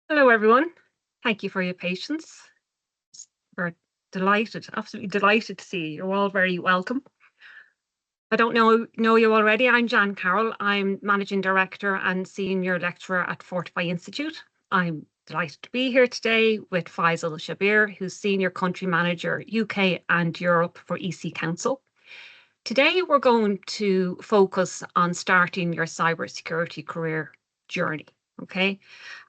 Hello, everyone. Thank you for your patience. We're delighted, absolutely delighted to see you. You're all very welcome. I don't know you already. I'm Jan Carroll. I'm Managing Director and Senior Lecturer at Fortify Institute. I'm delighted to be here today with Faizal Shabeer, who's Senior Country Manager, UK and Europe for EC Council. Today, we're going to focus on starting your cybersecurity career journey, okay?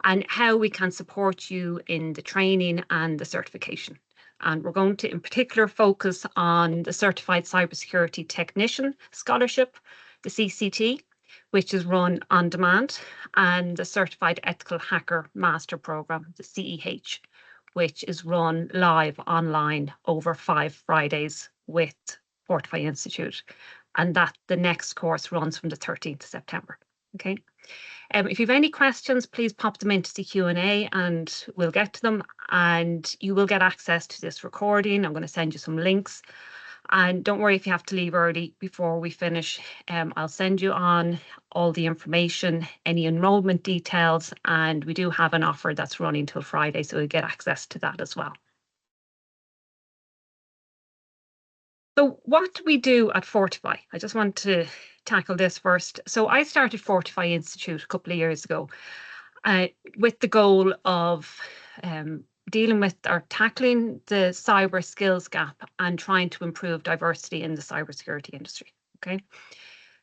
And how we can support you in the training and the certification. And we're going to, in particular, focus on the Certified Cybersecurity Technician Scholarship, the CCT, which is run on demand, and the Certified Ethical Hacker Master Programme, the CEH, which is run live online over 5 Fridays with Fortify Institute. And that the next course runs from the 13th of September. Okay. If you have any questions, please pop them into the Q&A and we'll get to them. And you will get access to this recording. I'm going to send you some links. And don't worry if you have to leave early before we finish. I'll send you on all the information, any enrollment details, and we do have an offer that's running till Friday, so you'll get access to that as well. So what do we do at Fortify? I just want to tackle this first. So I started Fortify Institute a couple of years ago with the goal of dealing with or tackling the cyber skills gap and trying to improve diversity in the cybersecurity industry. Okay.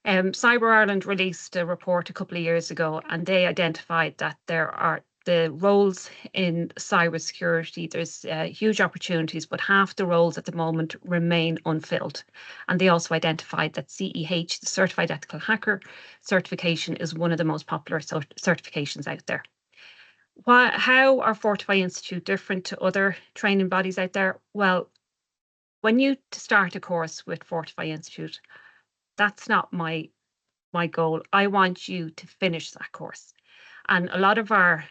Cyber Ireland released a report a couple of years ago, and they identified that there are the roles in cybersecurity, there's huge opportunities, but half the roles at the moment remain unfilled. And they also identified that CEH, the Certified Ethical Hacker certification, is one of the most popular certifications out there. How are Fortify Institute different to other training bodies out there? Well, when you start a course with Fortify Institute, that's not my goal. I want you to finish that course. And a lot of our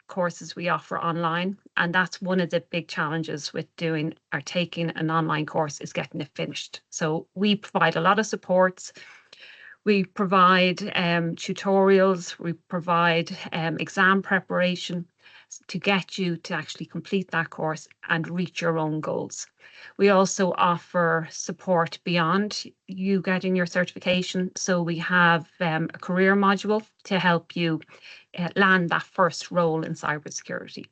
courses we offer online, and that's one of the big challenges with doing or taking an online course is getting it finished. So we provide a lot of supports. We provide tutorials, we provide exam preparation to get you to actually complete that course and reach your own goals. We also offer support beyond you getting your certification. So we have a career module to help you land that first role in cybersecurity.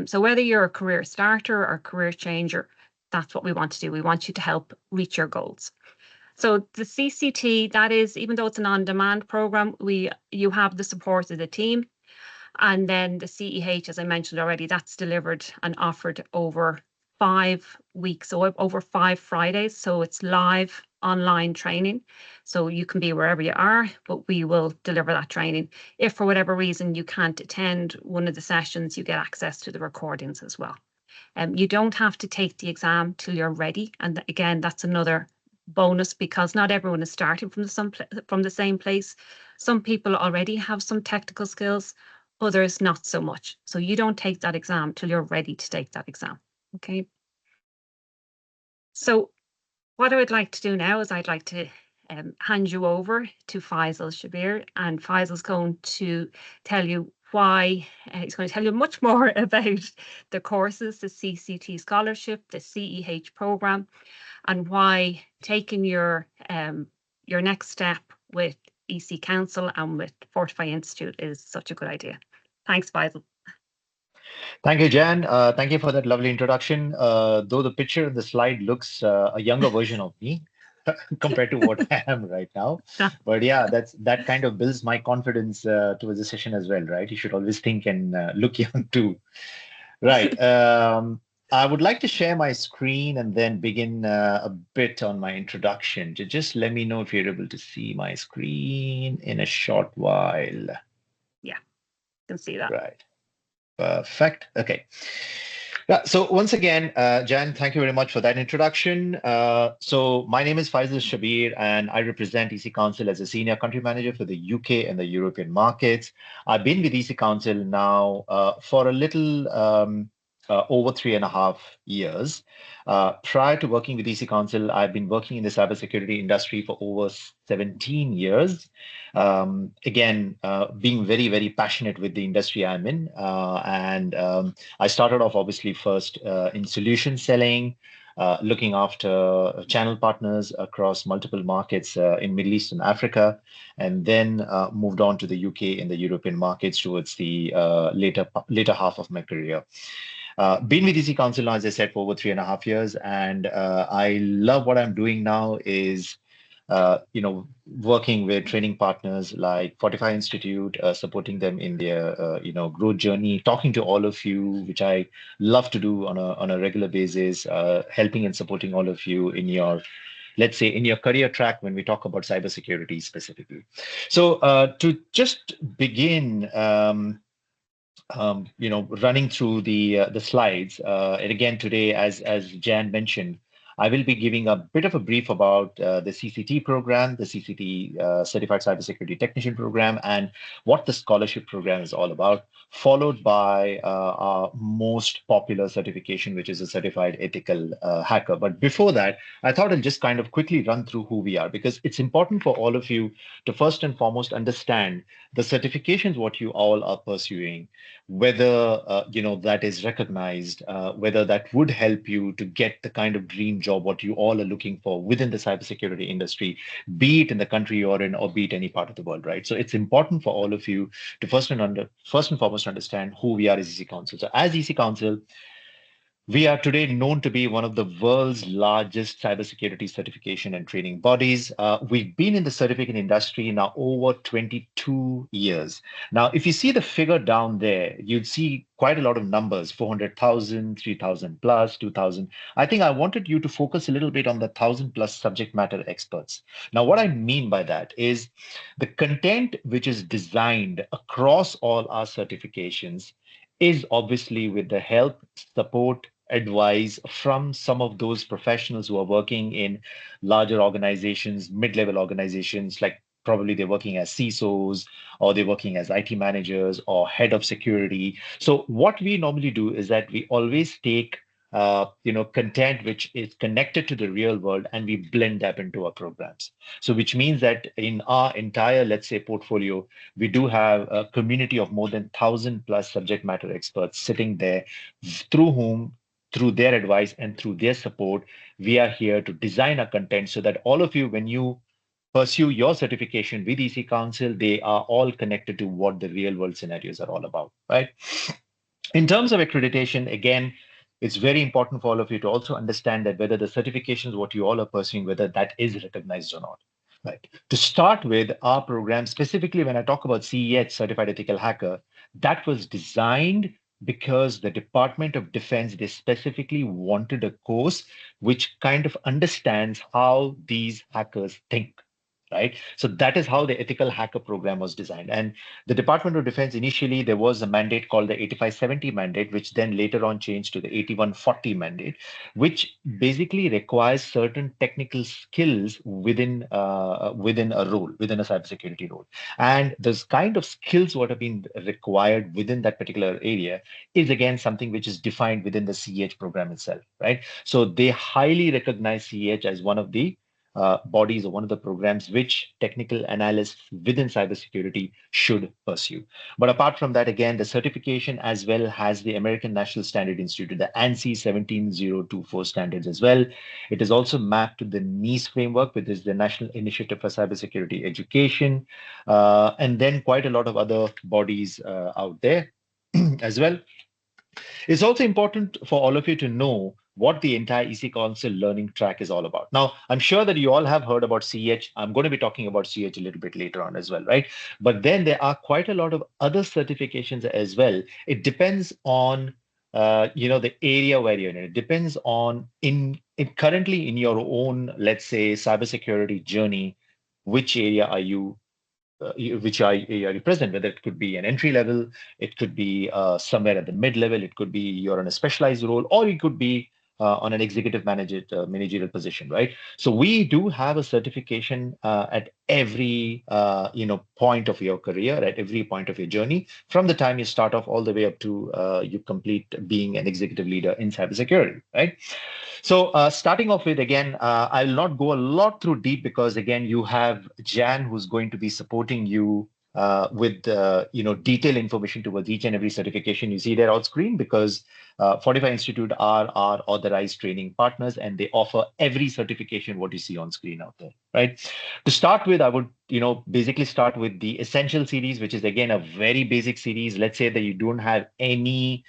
So whether you're a career starter or career changer, that's what we want to do. We want you to help reach your goals. So the CCT, that is, even though it's an on-demand program, you have the support of the team. And then the CEH, as I mentioned already, that's delivered and offered over 5 weeks, so over 5 Fridays. So it's live online training. So you can be wherever you are, but we will deliver that training. If for whatever reason you can't attend one of the sessions, you get access to the recordings as well. You don't have to take the exam till you're ready. And again, that's another bonus because not everyone is starting from the same place. Some people already have some technical skills, others not so much. So you don't take that exam till you're ready to take that exam. Okay. So what I would like to do now is I'd like to hand you over to Faizal Shabeer, and Faisal's going to tell you why, he's going to tell you much more about the courses, the CCT scholarship, the CEH program, and why taking your next step with EC Council and with Fortify Institute is such a good idea. Thanks, Faizal. Thank you, Jan. Thank you for that lovely introduction. Though the picture in the slide looks a younger version of me compared to what I am right now. But yeah, that kind of builds my confidence towards the session as well, right? You should always think and look young too. Right. I would like to share my screen and then begin a bit on my introduction. Just let me know if you're able to see my screen in a short while. Yeah, can see that. Right. Perfect. Okay. Yeah, so once again, Jan, thank you very much for that introduction. So my name is Faizal Shabeer, and I represent EC Council as a senior country manager for the UK and the European markets. I've been with EC Council now for a little over 3.5 years. Prior to working with EC Council, I've been working in the cybersecurity industry for over 17 years. Again, being very, very passionate with the industry I'm in. And I started off obviously first in solution selling, looking after channel partners across multiple markets in Middle East and Africa, and then moved on to the UK and the European markets towards the later half of my career. Been with EC Council now, as I said, for over 3.5 years, and I love what I'm doing now is, working with training partners like Fortify Institute, supporting them in their, growth journey, talking to all of you, which I love to do on a regular basis, helping and supporting all of you in your, let's say, in your career track when we talk about cybersecurity specifically. So to just begin, running through the slides. And again, today, as Jan mentioned, I will be giving a bit of a brief about the CCT program, the CCT Certified Cybersecurity Technician program, and what the scholarship program is all about, followed by our most popular certification, which is a Certified Ethical Hacker. But before that, I thought I'll just kind of quickly run through who we are, because it's important for all of you to first and foremost understand the certifications, what you all are pursuing, whether that is recognized, whether that would help you to get the kind of dream job what you all are looking for within the cybersecurity industry, be it in the country you're in or be it any part of the world, right? So it's important for all of you to first and foremost understand who we are as EC Council. So as EC Council, we are today known to be one of the world's largest cybersecurity certification and training bodies. We've been in the certificate industry now over 22 years. Now, if you see the figure down there, you'd see quite a lot of numbers, 400,000, 3,000 plus, 2,000. I think I wanted you to focus a little bit on the 1,000 plus subject matter experts. Now, what I mean by that is the content which is designed across all our certifications is obviously with the help, support, advice from some of those professionals who are working in larger organizations, mid-level organizations, like probably they're working as CISOs or they're working as IT managers or head of security. So what we normally do is that we always take content which is connected to the real world and we blend that into our programs. So which means that in our entire, let's say, portfolio, we do have a community of more than 1,000 plus subject matter experts sitting there through whom, through their advice and through their support, we are here to design our content so that all of you, when you pursue your certification with EC Council, they are all connected to what the real world scenarios are all about, right? In terms of accreditation, again, it's very important for all of you to also understand that whether the certifications, what you all are pursuing, whether that is recognized or not. Right. To start with, our program, specifically when I talk about CEH, Certified Ethical Hacker, that was designed because the Department of Defense, they specifically wanted a course which kind of understands how these hackers think, right? So that is how the ethical hacker program was designed. And the Department of Defense, initially, there was a mandate called the 8570 mandate, which then later on changed to the 8140 mandate, which basically requires certain technical skills within a role, within a cybersecurity role. And those kind of skills what have been required within that particular area is again something which is defined within the CEH program itself, right? So they highly recognize CEH as one of the bodies or one of the programs which technical analysts within cybersecurity should pursue. But apart from that, again, the certification as well has the American National Standard Institute, the ANSI 17024 standards as well. It is also mapped to the NIST framework, which is the National Initiative for Cybersecurity Education, and then quite a lot of other bodies out there as well. It's also important for all of you to know what the entire EC Council learning track is all about. Now, I'm sure that you all have heard about CEH. I'm going to be talking about CEH a little bit later on as well, right? But then there are quite a lot of other certifications as well. It depends on the area where you're in. It depends on currently in your own, let's say, cybersecurity journey, which area are you which are present, whether it could be an entry level, it could be somewhere at the mid level, it could be you're on a specialized role, or it could be on an executive managerial position, right? So we do have a certification at every point of your career, at every point of your journey, from the time you start off all the way up to you complete being an executive leader in cybersecurity, right? So starting off with, again, I will not go a lot through deep because, again, you have Jan who's going to be supporting you with detailed information towards each and every certification you see there on screen, because Fortify Institute are our authorized training partners, and they offer every certification what you see on screen out there, right? To start with, I would basically start with the Essential series, which is, again, a very basic series. Let's say that you don't have any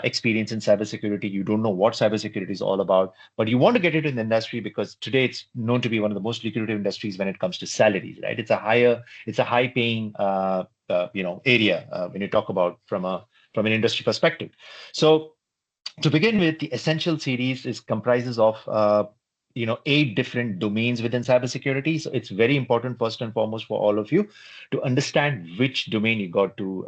experience in cybersecurity, you don't know what cybersecurity is all about, but you want to get into the industry because today it's known to be one of the most lucrative industries when it comes to salaries, right? It's a high paying area when you talk about from an industry perspective. So to begin with, the Essential series is comprises of 8 different domains within cybersecurity. So it's very important, first and foremost, for all of you to understand which domain you got to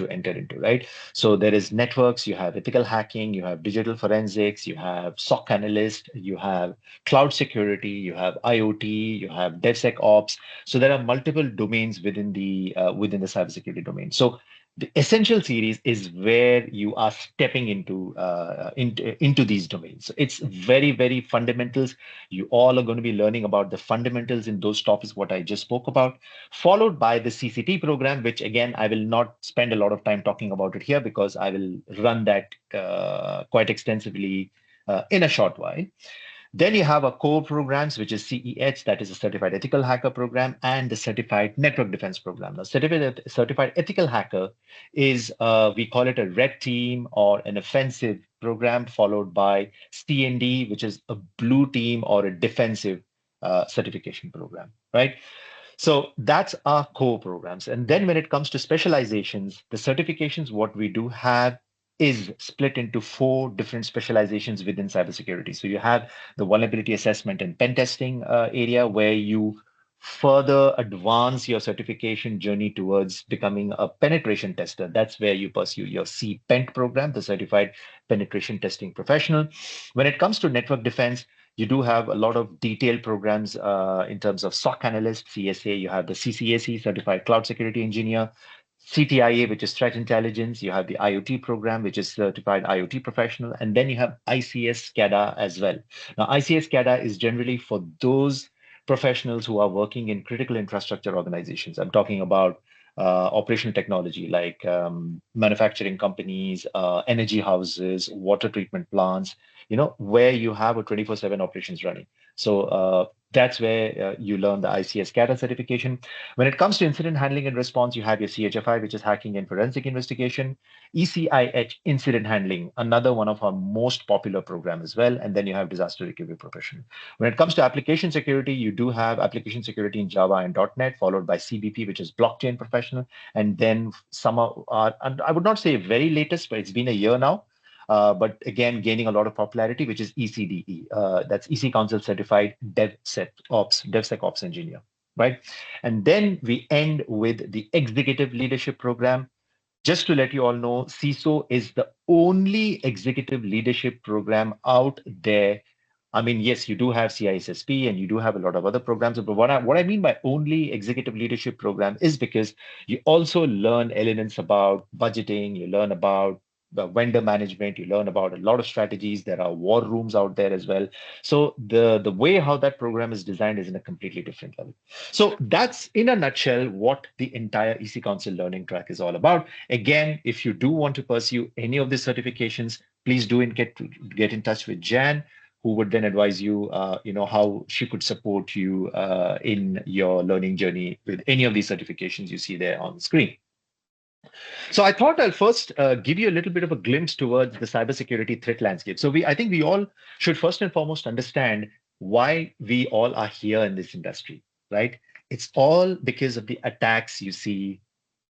enter into, right? So there is networks, you have ethical hacking, you have digital forensics, you have SOC analyst, you have cloud security, you have IoT, you have DevSecOps. So there are multiple domains within the cybersecurity domain. So the Essential series is where you are stepping into these domains. So it's very, very fundamentals. You all are going to be learning about the fundamentals in those topics, what I just spoke about, followed by the CCT program, which, again, I will not spend a lot of time talking about it here because I will run that quite extensively in a short while. Then you have a core programs, which is CEH, that is a Certified Ethical Hacker program, and the Certified Network Defense program. Now, Certified Ethical Hacker is, we call it a red team or an offensive program, followed by CND, which is a blue team or a defensive certification program, right? So that's our core programs. And then when it comes to specializations, the certifications, what we do have is split into 4 different specializations within cybersecurity. So you have the vulnerability assessment and pen testing area, where you further advance your certification journey towards becoming a penetration tester. That's where you pursue your CPENT program, the Certified Penetration Testing Professional. When it comes to network defense, you do have a lot of detailed programs in terms of SOC analyst, CSA. You have the CCAC, Certified Cloud Security Engineer, CTIA, which is threat intelligence. You have the IoT program, which is Certified IoT Professional. And then you have ICS SCADA as well. Now, ICS SCADA is generally for those professionals who are working in critical infrastructure organizations. I'm talking about operational technology like manufacturing companies, energy houses, water treatment plants, where you have a 24/7 operations running. So that's where you learn the ICS CATA certification. When it comes to incident handling and response, you have your CHFI, which is hacking and forensic investigation, ECIH, incident handling, another one of our most popular program as well. And then you have disaster recovery professional. When it comes to application security, you do have application security in Java and .NET, followed by CBP, which is blockchain professional. And then some are, and I would not say very latest, but it's been a year now. But again, gaining a lot of popularity, which is ECDE. That's EC Council Certified DevSecOps Engineer, right? And then we end with the Executive Leadership Program. Just to let you all know, CISO is the only executive leadership program out there. I mean, yes, you do have CISSP and you do have a lot of other programs, but what I mean by only executive leadership program is because you also learn elements about budgeting, you learn about the vendor management, you learn about a lot of strategies. There are war rooms out there as well. So the way how that program is designed is in a completely different level. So that's in a nutshell what the entire EC Council learning track is all about. Again, if you do want to pursue any of these certifications, please do get in touch with Jan, who would then advise you, how she could support you in your learning journey with any of these certifications you see there on the screen. So I thought I'll first give you a little bit of a glimpse towards the cybersecurity threat landscape. So I think we all should first and foremost understand why we all are here in this industry, right? It's all because of the attacks you see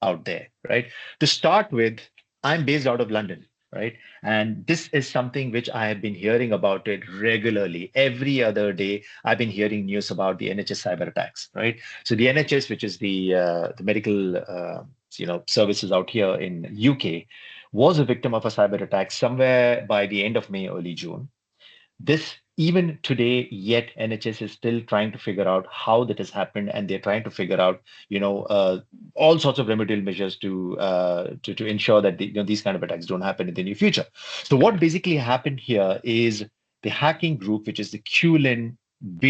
out there, right? To start with, I'm based out of London, right? And this is something which I have been hearing about it regularly. Every other day, I've been hearing news about the NHS cyber attacks, right? So the NHS, which is the medical services out here in UK, was a victim of a cyber attack somewhere by the end of May, early June. This, even today, yet NHS is still trying to figure out how that has happened, and they're trying to figure out, all sorts of remedial measures to ensure that these kind of attacks don't happen in the near future. So what basically happened here is the hacking group, which is the QLIN,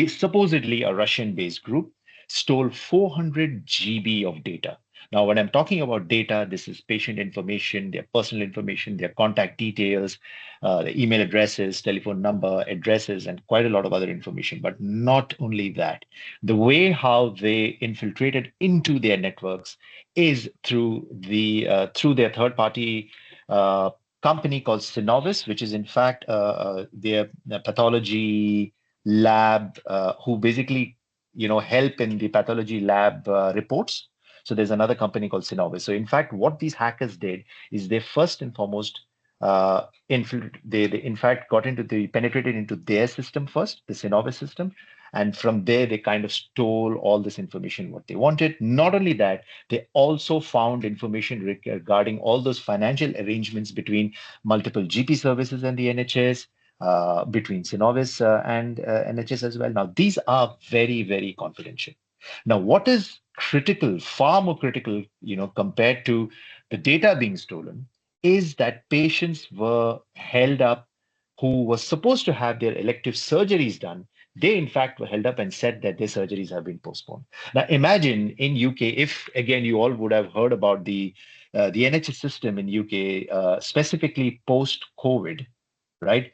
supposedly a Russian-based group, stole 400 GB of data. Now, when I'm talking about data, this is patient information, their personal information, their contact details, the email addresses, telephone number, addresses, and quite a lot of other information. But not only that, the way how they infiltrated into their networks is through their third-party uh, company called Synovis, which is in fact their pathology lab, who basically help in the pathology lab reports. So there's another company called Synovis. So in fact, what these hackers did is they first and foremost they in fact penetrated into their system first, the Synovis system, and from there they kind of stole all this information what they wanted. Not only that, they also found information regarding all those financial arrangements between multiple GP services and the NHS, between Synovis and NHS as well. Now these are very, very confidential. Now, what is critical, far more critical, compared to the data being stolen, is that patients were held up who were supposed to have their elective surgeries done. They, in fact, were held up and said that their surgeries have been postponed. Now, imagine in UK, if again you all would have heard about the NHS system in UK, specifically post COVID, right?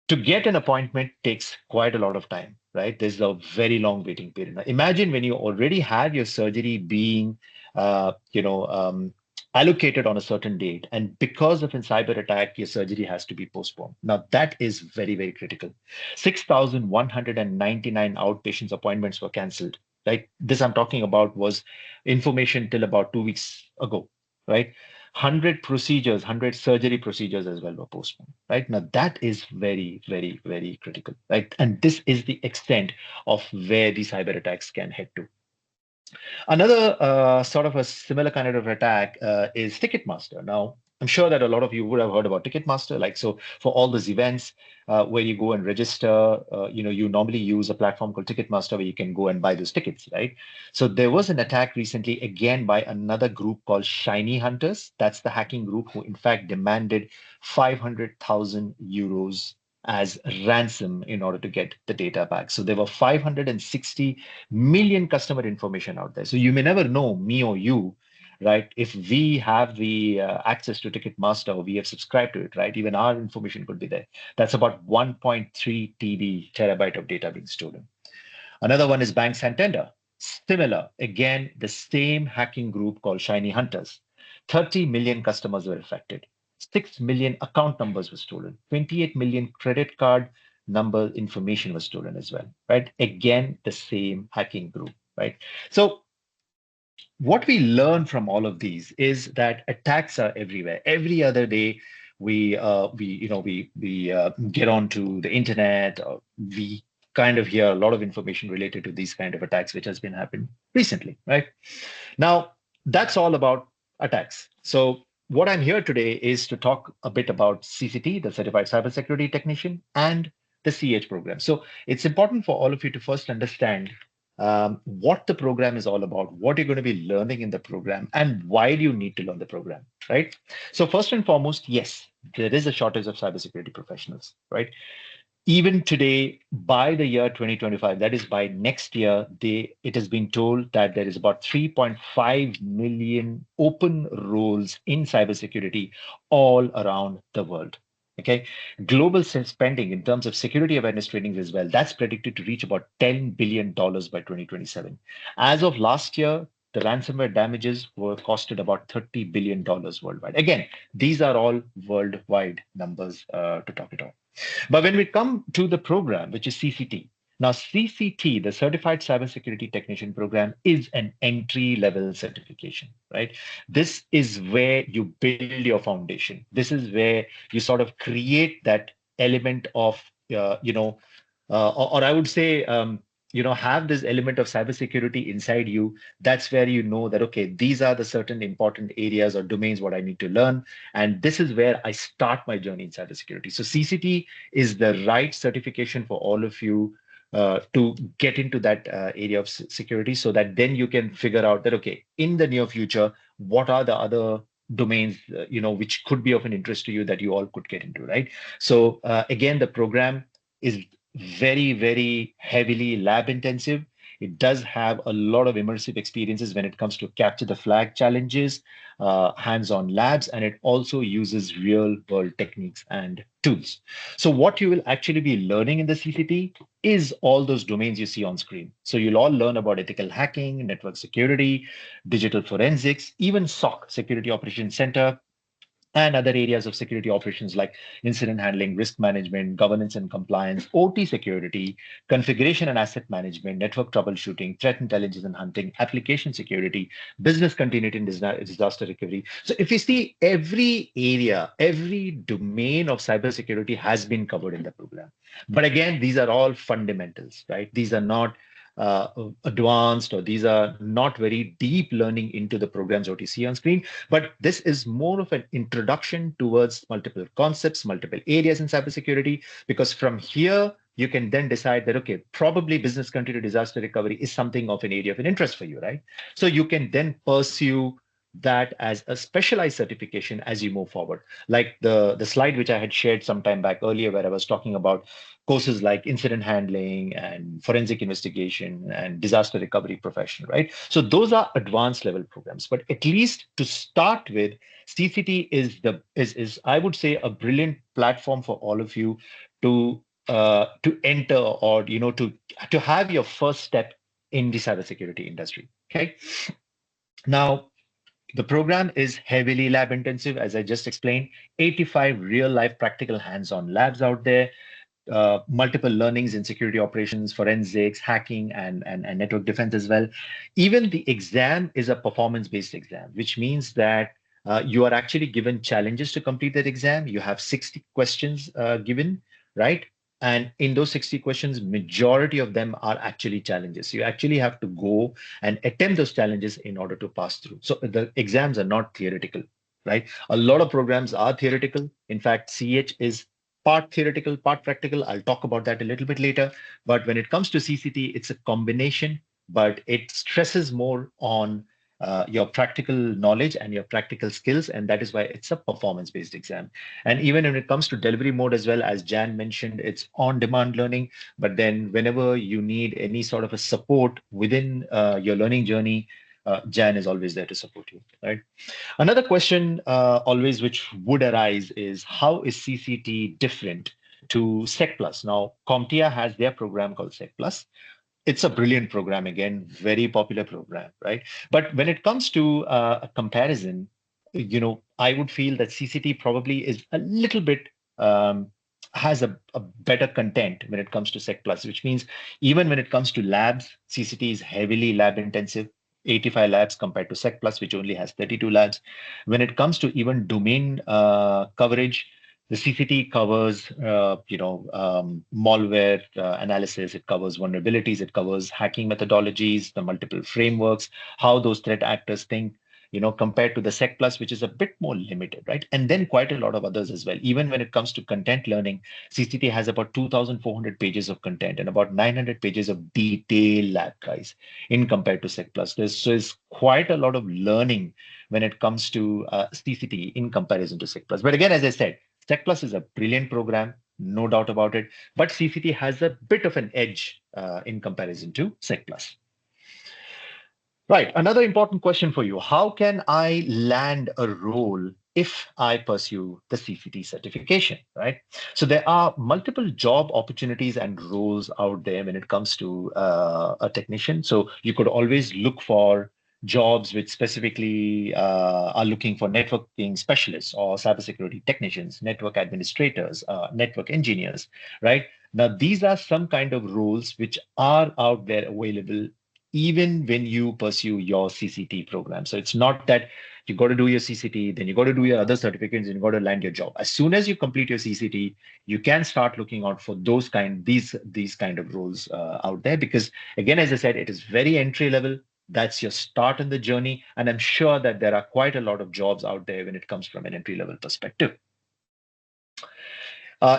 To get an appointment takes quite a lot of time, right? There's a very long waiting period. Now, imagine when you already have your surgery being, uh, you know, um, allocated on a certain date, and because of a cyber attack, your surgery has to be postponed. Now, that is very, very critical. 6,199 outpatients appointments were canceled, right? This I'm talking about was information till about 2 weeks ago, right? 100 procedures, 100 surgery procedures as well were postponed, right? Now, that is very, very, very critical, right? And this is the extent of where these cyber attacks can head to. Another sort of a similar kind of attack is Ticketmaster. Now, I'm sure that a lot of you would have heard about Ticketmaster. Like, so for all these events where you go and register, you normally use a platform called Ticketmaster where you can go and buy those tickets, right? So there was an attack recently, again, by another group called Shiny Hunters. That's the hacking group who, in fact, demanded 500,000 euros as ransom in order to get the data back. So there were 560 million customer information out there. So you may never know, me or you, right? If we have the access to Ticketmaster or we have subscribed to it, right? Even our information could be there. That's about 1.3 terabyte of data being stolen. Another one is Bank Santander. Similar, again, the same hacking group called Shiny Hunters. 30 million customers were affected. 6 million account numbers were stolen. 28 million credit card number information was stolen as well, right? Again, the same hacking group, right? So what we learn from all of these is that attacks are everywhere. Every other day, we get onto the internet, or we kind of hear a lot of information related to these kind of attacks, which has been happening recently, right? Now, that's all about attacks. So what I'm here today is to talk a bit about CCT, the Certified Cybersecurity Technician, and the CEH program. So it's important for all of you to first understand what the program is all about, what you're going to be learning in the program, and why do you need to learn the program, right? So first and foremost, yes, there is a shortage of cybersecurity professionals, right? Even today, by the year 2025, that is by next year, it has been told that there is about 3.5 million open roles in cybersecurity all around the world. Okay, global spending in terms of security awareness trainings as well, that's predicted to reach about $10 billion by 2027. As of last year, the ransomware damages were costed about $30 billion worldwide. Again, these are all worldwide numbers to talk it about. But when we come to the program, which is CCT, now CCT, the Certified Cybersecurity Technician program, is an entry level certification, right? This is where you build your foundation. This is where you sort of create that element of, or I would say, have this element of cybersecurity inside you, that's where you know that, okay, these are the certain important areas or domains what I need to learn. And this is where I start my journey in cybersecurity. So CCT is the right certification for all of you to get into that area of security, so that then you can figure out that, okay, in the near future, what are the other domains, which could be of an interest to you that you all could get into, right? So again, the program is very, very heavily lab intensive. It does have a lot of immersive experiences when it comes to capture the flag challenges, hands-on labs, and it also uses real-world techniques and tools. So what you will actually be learning in the CCT is all those domains you see on screen. So you'll all learn about ethical hacking, network security, digital forensics, even SOC, Security Operations Center, and other areas of security operations like incident handling, risk management, governance and compliance, OT security, configuration and asset management, network troubleshooting, threat intelligence and hunting, application security, business continuity and disaster recovery. So if you see, every area, every domain of cybersecurity has been covered in the program. But again, these are all fundamentals, right? These are not advanced, or these are not very deep learning into the programs what you see on screen. But this is more of an introduction towards multiple concepts, multiple areas in cybersecurity, because from here, you can then decide that, okay, probably business continuity disaster recovery is something of an area of an interest for you, right? So you can then pursue that as a specialized certification as you move forward. Like the slide which I had shared some time back earlier, where I was talking about courses like incident handling and forensic investigation and disaster recovery professional, right? So those are advanced level programs. But at least to start with, CCT is I would say a brilliant platform for all of you to enter, or to have your first step in the cybersecurity industry. Okay. Now, the program is heavily lab intensive, as I just explained. 85 real life practical hands-on labs out there, multiple learnings in security operations, forensics, hacking, and network defense as well. Even the exam is a performance-based exam, which means that you are actually given challenges to complete that exam. You have 60 questions given, right? And in those 60 questions, majority of them are actually challenges. You actually have to go and attempt those challenges in order to pass through. So the exams are not theoretical, right? A lot of programs are theoretical. In fact, CEH is part theoretical, part practical. I'll talk about that a little bit later. But when it comes to CCT, it's a combination, but it stresses more on your practical knowledge and your practical skills. And that is why it's a performance-based exam. And even when it comes to delivery mode as well, as Jan mentioned, it's on-demand learning. But then whenever you need any sort of a support within your learning journey, Jan is always there to support you, right? Another question always which would arise is, how is CCT different to Sec Plus? Now, CompTIA has their program called Sec Plus. It's a brilliant program, again, very popular program, right? But when it comes to a comparison, I would feel that CCT probably is a little bit has a better content when it comes to Sec Plus, which means even when it comes to labs, CCT is heavily lab intensive. 85 labs compared to Sec Plus, which only has 32 labs. When it comes to even domain coverage, the CCT covers, malware analysis. It covers vulnerabilities. It covers hacking methodologies, the multiple frameworks, how those threat actors think, compared to the Sec Plus, which is a bit more limited, right? And then quite a lot of others as well. Even when it comes to content learning, CCT has about 2,400 pages of content and about 900 pages of detailed lab guides in compared to Sec Plus. There's quite a lot of learning when it comes to CCT in comparison to Sec Plus. But again, as I said, Sec Plus is a brilliant program, no doubt about it. But CCT has a bit of an edge in comparison to Sec Plus. Right. Another important question for you. How can I land a role if I pursue the CCT certification, right? So there are multiple job opportunities and roles out there when it comes to a technician. So you could always look for jobs which specifically are looking for networking specialists or cybersecurity technicians, network administrators, network engineers, right? Now, these are some kind of roles which are out there available even when you pursue your CCT program. So it's not that you got to do your CCT, then you got to do your other certificates, and you got to land your job. As soon as you complete your CCT, you can start looking out for these kind of roles out there. Because again, as I said, it is very entry level. That's your start in the journey, and I'm sure that there are quite a lot of jobs out there when it comes from an entry level perspective.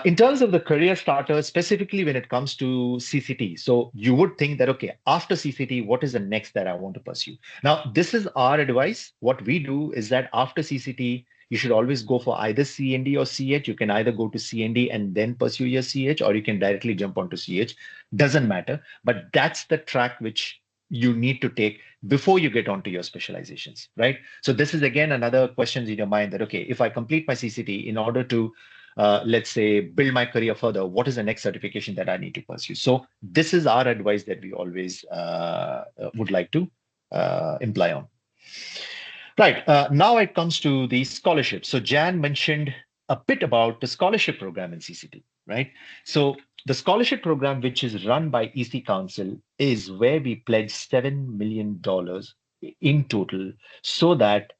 In terms of the career starters, specifically when it comes to CCT, so you would think that, okay, after CCT, what is the next that I want to pursue? Now, this is our advice. What we do is that after CCT, you should always go for either CND or CH. You can either go to CND and then pursue your CH, or you can directly jump onto CH. Doesn't matter. But that's the track which you need to take before you get onto your specializations, right? So this is again another question in your mind that, okay, if I complete my CCT in order to let's say, build my career further, what is the next certification that I need to pursue? So this is our advice that we always would like to imply on. Right. Now it comes to the scholarship. So Jan mentioned a bit about the scholarship program in CCT, right? So the scholarship program, which is run by EC Council, is where we pledge $7 million in total, so that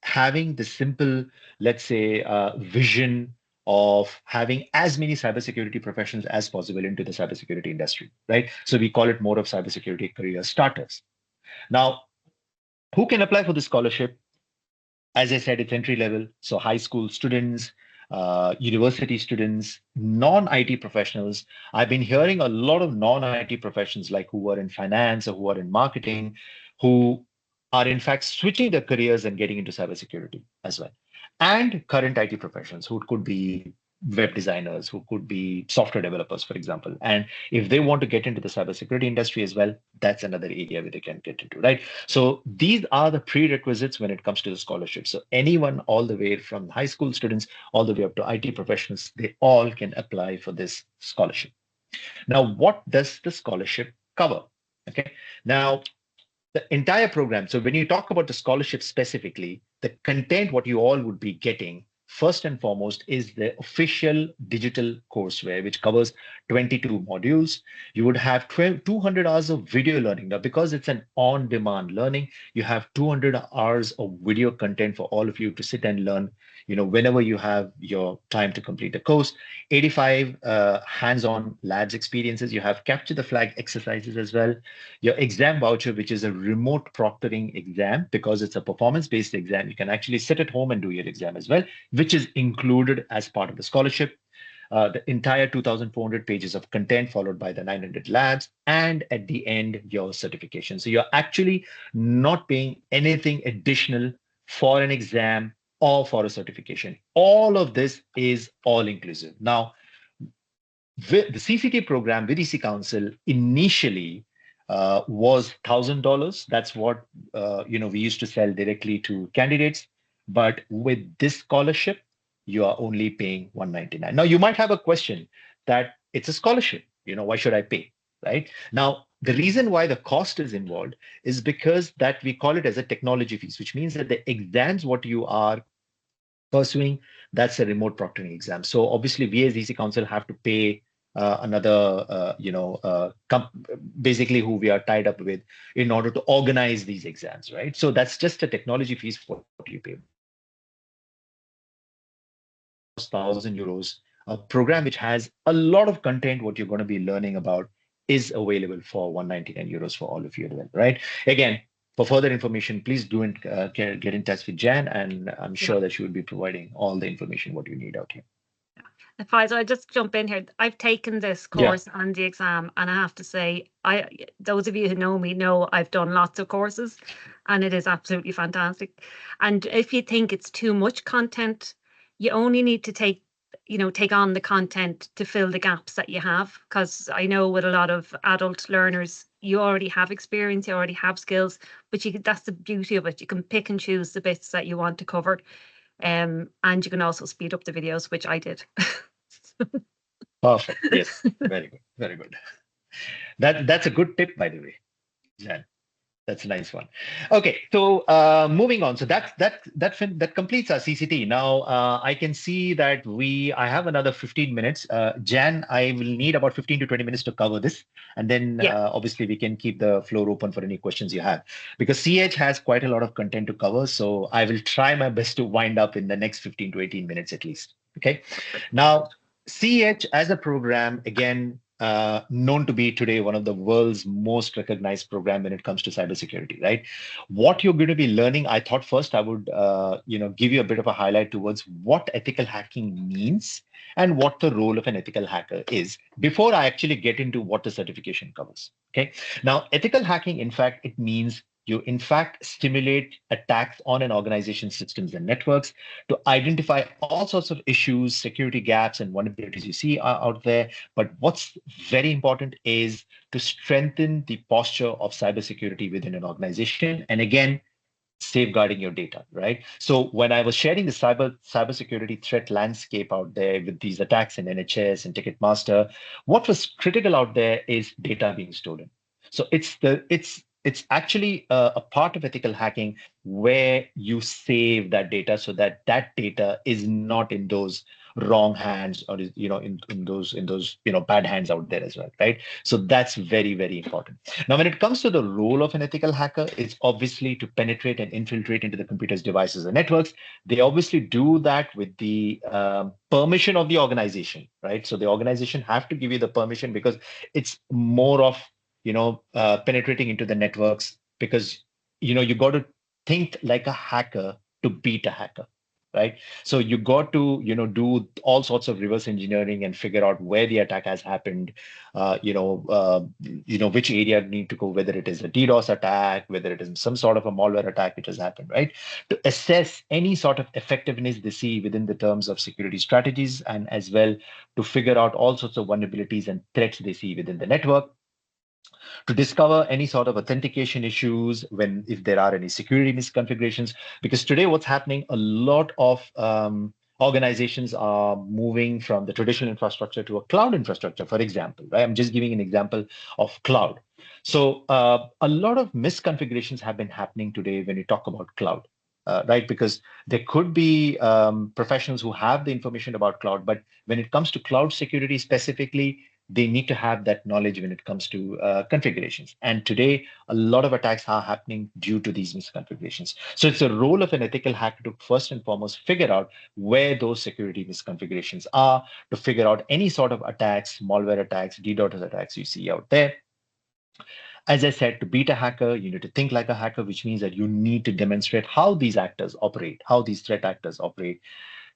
having the simple, let's say, vision of having as many cybersecurity professionals as possible into the cybersecurity industry, right? So we call it more of cybersecurity career starters. Now, who can apply for the scholarship? As I said, it's entry level. So high school students, university students, non-IT professionals. I've been hearing a lot of non-IT professionals, like who are in finance or who are in marketing, who are in fact switching their careers and getting into cybersecurity as well. And current IT professionals who could be web designers, who could be software developers, for example. And if they want to get into the cybersecurity industry as well, that's another area where they can get into, right? So these are the prerequisites when it comes to the scholarship. So anyone all the way from high school students all the way up to IT professionals, they all can apply for this scholarship. Now, what does the scholarship cover? Okay. Now, the entire program. So when you talk about the scholarship specifically, the content, what you all would be getting first and foremost is the official digital courseware, which covers 22 modules. You would have 200 hours of video learning. Now, because it's an on-demand learning, you have 200 hours of video content for all of you to sit and learn, whenever you have your time to complete the course. 85 hands-on labs experiences. You have capture the flag exercises as well. Your exam voucher, which is a remote proctoring exam, because it's a performance-based exam, you can actually sit at home and do your exam as well, which is included as part of the scholarship. The entire 2,400 pages of content, followed by the 900 labs, and at the end, your certification. So you're actually not paying anything additional for an exam or for a certification. All of this is all inclusive. Now, the CCT program with EC Council initially was $1,000. That's what we used to sell directly to candidates. But with this scholarship, you are only paying $199. Now you might have a question that it's a scholarship. Why should I pay? Right now, the reason why the cost is involved is because that we call it as a technology fees, which means that the exams what you are pursuing, that's a remote proctoring exam. So obviously, we as EC Council have to pay another, basically who we are tied up with in order to organize these exams, right? So that's just a technology fees for what you pay. €1,000, a program which has a lot of content, what you're going to be learning about is available for €199 for all of you, right? Again, for further information, please do get in touch with Jan, and I'm sure that she will be providing all the information what you need out here. Faizal, I just jump in here. I've taken this course and the exam, and I have to say, those of you who know me know I've done lots of courses, and it is absolutely fantastic. And if you think it's too much content, you only need to take on the content to fill the gaps that you have. Because I know with a lot of adult learners, you already have experience, you already have skills, but that's the beauty of it. You can pick and choose the bits that you want to cover. And you can also speed up the videos, which I did. Perfect. Yes. Very good. Very good. That's a good tip, by the way, Jan. That's a nice one. Okay, so moving on. So that completes our CCT. Now I can see that I have another 15 minutes. Jan, I will need about 15 to 20 minutes to cover this, and then Yeah. obviously we can keep the floor open for any questions you have, because CH has quite a lot of content to cover. So I will try my best to wind up in the next 15 to 18 minutes at least. Okay. Now, CEH as a program, again, known to be today one of the world's most recognized program when it comes to cybersecurity, right? What you're going to be learning, I thought first I would, give you a bit of a highlight towards what ethical hacking means and what the role of an ethical hacker is before I actually get into what the certification covers. Okay. Now, ethical hacking, in fact, it means you, in fact, stimulate attacks on an organization's systems and networks to identify all sorts of issues, security gaps, and vulnerabilities you see out there. But what's very important is to strengthen the posture of cybersecurity within an organization. And again, safeguarding your data, right? So when I was sharing the cybersecurity threat landscape out there with these attacks in NHS and Ticketmaster, what was critical out there is data being stolen. So it's actually a part of ethical hacking where you save that data so that that data is not in those wrong hands, or is, in those bad hands out there as well, right? So that's very, very important. Now, when it comes to the role of an ethical hacker, it's obviously to penetrate and infiltrate into the computer's devices and networks. They obviously do that with the permission of the organization, right? So the organization have to give you the permission, because it's more of penetrating into the networks, because you got to think like a hacker to beat a hacker, right? So you got to do all sorts of reverse engineering and figure out where the attack has happened, which area need to go, whether it is a DDoS attack, whether it is some sort of a malware attack which has happened, right? To assess any sort of effectiveness they see within the terms of security strategies, and as well to figure out all sorts of vulnerabilities and threats they see within the network, to discover any sort of authentication issues, when if there are any security misconfigurations. Because today what's happening, a lot of organizations are moving from the traditional infrastructure to a cloud infrastructure, for example, right? I'm just giving an example of cloud. So a lot of misconfigurations have been happening today when you talk about cloud. Right, because there could be professionals who have the information about cloud, but when it comes to cloud security specifically, they need to have that knowledge when it comes to configurations. And today, a lot of attacks are happening due to these misconfigurations. So it's the role of an ethical hacker to first and foremost figure out where those security misconfigurations are, to figure out any sort of attacks, malware attacks, DDoS attacks you see out there. As I said, to beat a hacker, you need to think like a hacker, which means that you need to demonstrate how these actors operate, how these threat actors operate,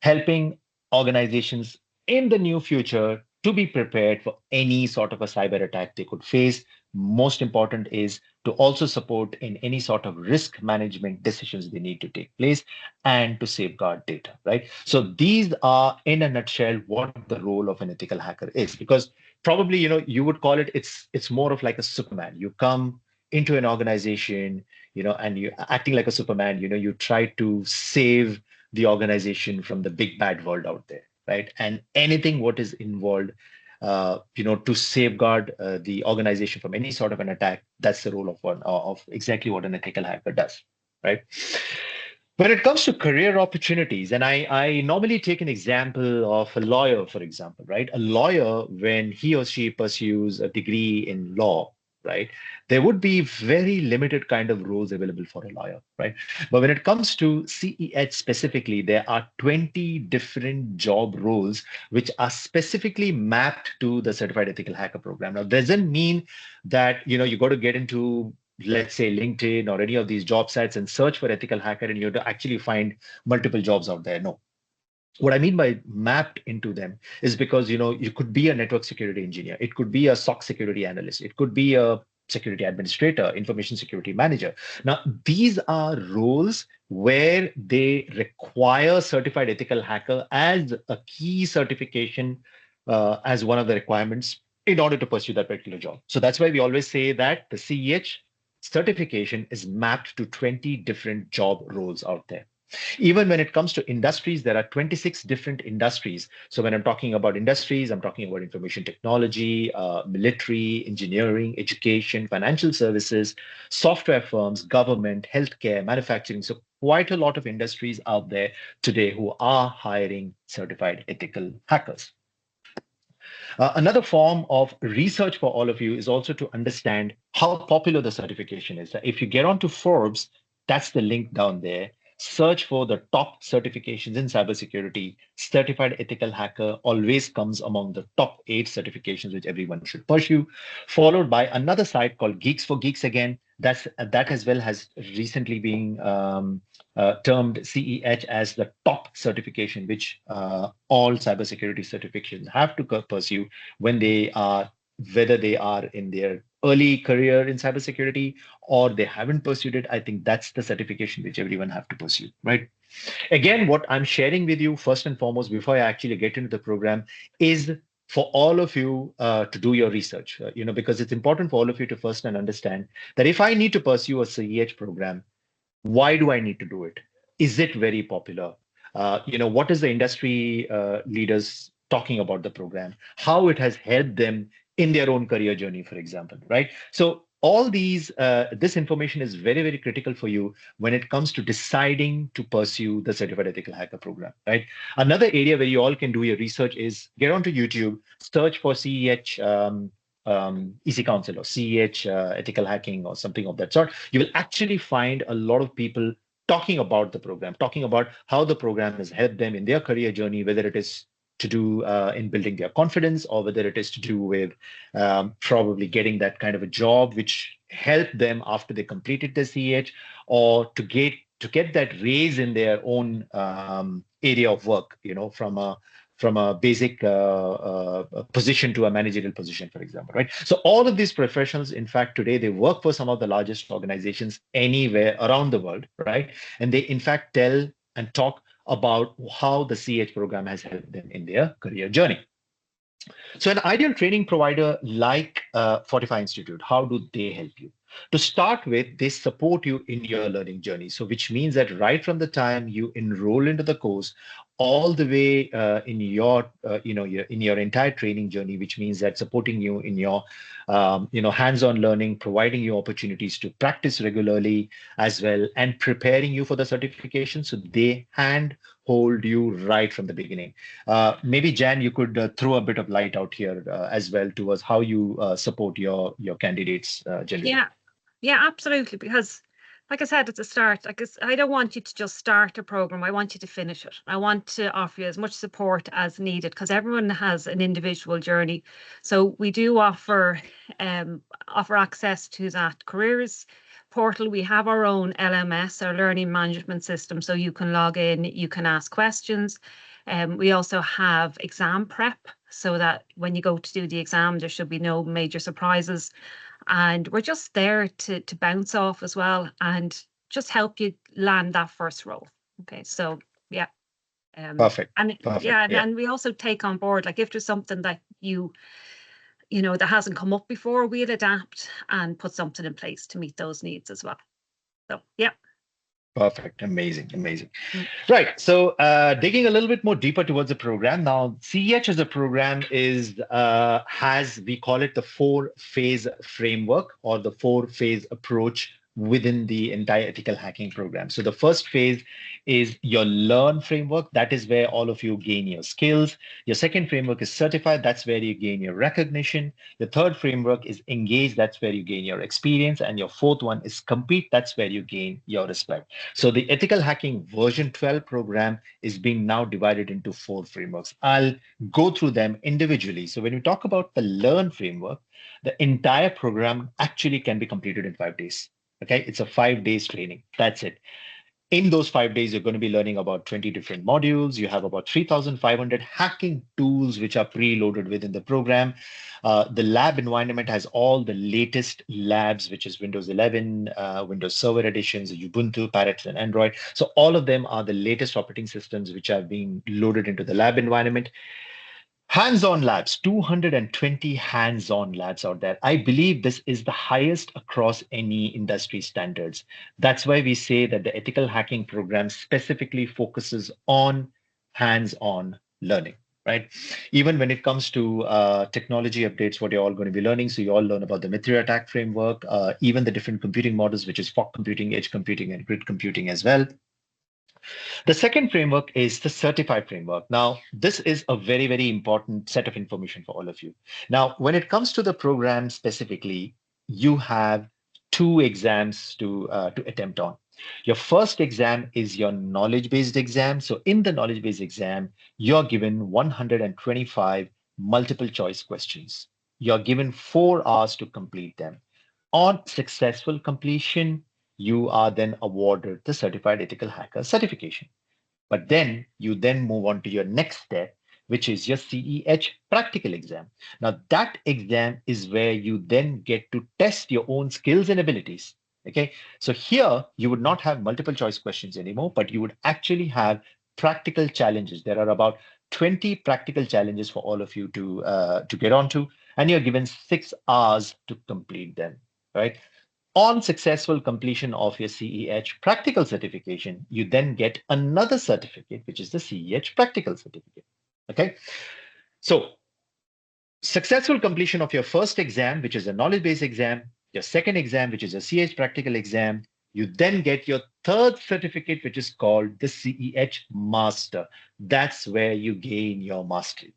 helping organizations in the near future to be prepared for any sort of a cyber attack they could face. Most important is to also support in any sort of risk management decisions they need to take place, and to safeguard data, right? So these are, in a nutshell, what the role of an ethical hacker is. Because probably, you would call it's more of like a Superman. You come into an organization, and you acting like a Superman, you try to save the organization from the big bad world out there, right? And anything what is involved, to safeguard the organization from any sort of an attack. That's the role of exactly what an ethical hacker does, right? When it comes to career opportunities, and I normally take an example of a lawyer, for example, right? A lawyer, when he or she pursues a degree in law, right, there would be very limited kind of roles available for a lawyer, right? But when it comes to CEH specifically, there are 20 different job roles which are specifically mapped to the Certified Ethical Hacker program. Now, doesn't mean that you got to get into, let's say, LinkedIn or any of these job sites and search for ethical hacker and you have to actually find multiple jobs out there. No. What I mean by mapped into them is because you could be a network security engineer, it could be a SOC security analyst, it could be a security administrator, information security manager. Now, these are roles where they require certified ethical hacker as a key certification, as one of the requirements in order to pursue that particular job. So that's why we always say that the CEH certification is mapped to 20 different job roles out there. Even when it comes to industries, there are 26 different industries. So when I'm talking about industries, I'm talking about information technology, military, engineering, education, financial services, software firms, government, healthcare, manufacturing. So quite a lot of industries out there today who are hiring certified ethical hackers. Another form of research for all of you is also to understand how popular the certification is. If you get onto Forbes, that's the link down there. Search for the top certifications in cybersecurity. Certified ethical hacker always comes among the top 8 certifications which everyone should pursue, followed by another site called Geeks for Geeks again. That as well has recently been termed CEH as the top certification, which all cybersecurity certifications have to pursue when they are, whether they are in their early career in cybersecurity or they haven't pursued it. I think that's the certification which everyone have to pursue, right? Again, what I'm sharing with you first and foremost before I actually get into the program is for all of you to do your research, because it's important for all of you to first and understand that if I need to pursue a CEH program, why do I need to do it? Is it very popular? What is the industry leaders talking about the program? How it has helped them in their own career journey, for example, right? So all this information is very, very critical for you when it comes to deciding to pursue the Certified Ethical Hacker program, right? Another area where you all can do your research is get onto YouTube, search for CEH EC Council or CEH ethical hacking or something of that sort. You will actually find a lot of people talking about the program, talking about how the program has helped them in their career journey, whether it is to do in building their confidence or whether it is to do with probably getting that kind of a job which helped them after they completed the CEH, or to get that raise in their own area of work, from a basic position to a managerial position, for example, right? So all of these professionals, in fact, today they work for some of the largest organizations anywhere around the world, right? And they, in fact, tell and talk about how the CH program has helped them in their career journey. So an ideal training provider like Fortify Institute, how do they help you? To start with, they support you in your learning journey. So which means that right from the time you enroll into the course, all the way in your entire training journey, which means that supporting you in your hands-on learning, providing you opportunities to practice regularly as well, and preparing you for the certification. So they hand hold you right from the beginning. Maybe Jan, you could throw a bit of light out here as well towards how you support your candidates generally. Yeah, absolutely. Because, like I said at the start, I don't want you to just start a program. I want you to finish it. I want to offer you as much support as needed because everyone has an individual journey. So we do offer access to that careers portal. We have our own LMS, our learning management system, so you can log in, you can ask questions. We also have exam prep so that when you go to do the exam, there should be no major surprises. And we're just there to bounce off as well and just help you land that first role. Okay, so yeah. Perfect. And Perfect. yeah, and we also take on board, like if there's something that that hasn't come up before, we'll adapt and put something in place to meet those needs as well. So yeah. Perfect. Amazing. Amazing. Right. So digging a little bit more deeper towards the program. Now, CEH as a program we call it the 4-phase framework or the 4-phase approach within the entire ethical hacking program. So the first phase is your learn framework. That is where all of you gain your skills. Your second framework is certify. That's where you gain your recognition. The third framework is engage. That's where you gain your experience. And your fourth one is compete. That's where you gain your respect. So the ethical hacking version 12 program is being now divided into 4 frameworks. I'll go through them individually. So when we talk about the learn framework, the entire program actually can be completed in 5 days. Okay, it's a 5 days training. That's it. In those 5 days, you're going to be learning about 20 different modules. You have about 3,500 hacking tools which are preloaded within the program. The lab environment has all the latest labs, which is Windows 11, Windows Server editions, Ubuntu, Parrot, and Android. So all of them are the latest operating systems which are being loaded into the lab environment. Hands-on labs, 220 hands-on labs out there. I believe this is the highest across any industry standards. That's why we say that the ethical hacking program specifically focuses on hands-on learning, right? Even when it comes to technology updates, what you're all going to be learning. So you all learn about the Mithra attack framework, even the different computing models, which is fog computing, edge computing, and grid computing as well. The second framework is the certified framework. Now, this is a very, very important set of information for all of you. Now, when it comes to the program specifically, you have two exams to attempt on. Your first exam is your knowledge-based exam. So in the knowledge-based exam, you're given 125 multiple choice questions. You're given 4 hours to complete them. On successful completion, you are then awarded the Certified Ethical Hacker certification. But then you then move on to your next step, which is your CEH practical exam. Now, that exam is where you then get to test your own skills and abilities. Okay, so here you would not have multiple choice questions anymore, but you would actually have practical challenges. There are about 20 practical challenges for all of you to get onto, and you're given 6 hours to complete them. Right. On successful completion of your CEH practical certification, you then get another certificate, which is the CEH practical certificate. Okay. So successful completion of your first exam, which is a knowledge-based exam, your second exam, which is a CEH practical exam, you then get your third certificate, which is called the CEH Master. That's where you gain your mastery.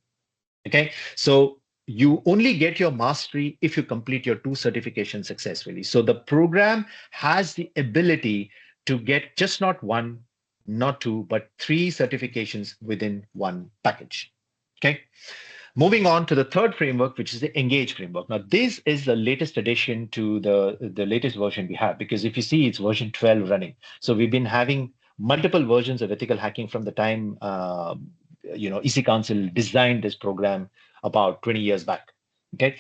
Okay, so you only get your mastery if you complete your 2 certifications successfully. So the program has the ability to get just not one, not two, but 3 certifications within one package. Okay. Moving on to the third framework, which is the Engage framework. Now, this is the latest addition to the latest version we have, because if you see, it's version 12 running. So we've been having multiple versions of ethical hacking from the time EC Council designed this program about 20 years back. Okay,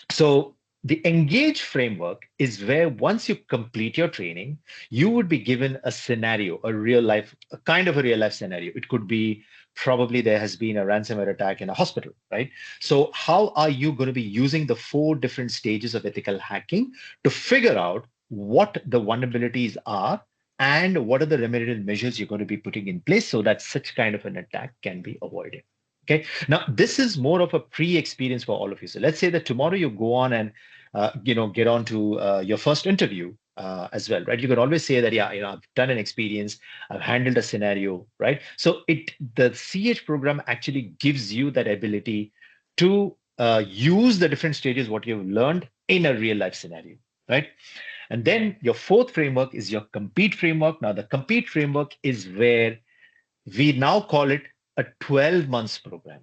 so the Engage framework is where once you complete your training, you would be given a scenario, a real life, a kind of a real life scenario. It could be probably there has been a ransomware attack in a hospital, right? So how are you going to be using the 4 different stages of ethical hacking to figure out what the vulnerabilities are and what are the remedial measures you're going to be putting in place so that such kind of an attack can be avoided? Okay. Now, this is more of a pre-experience for all of you. So let's say that tomorrow you go on and get on to your first interview as well, right? You can always say that, yeah, I've done an experience, I've handled a scenario, right? So the CH program actually gives you that ability to use the different stages what you've learned in a real life scenario, right? And then your fourth framework is your compete framework. Now, the compete framework is where we now call it a 12 months program.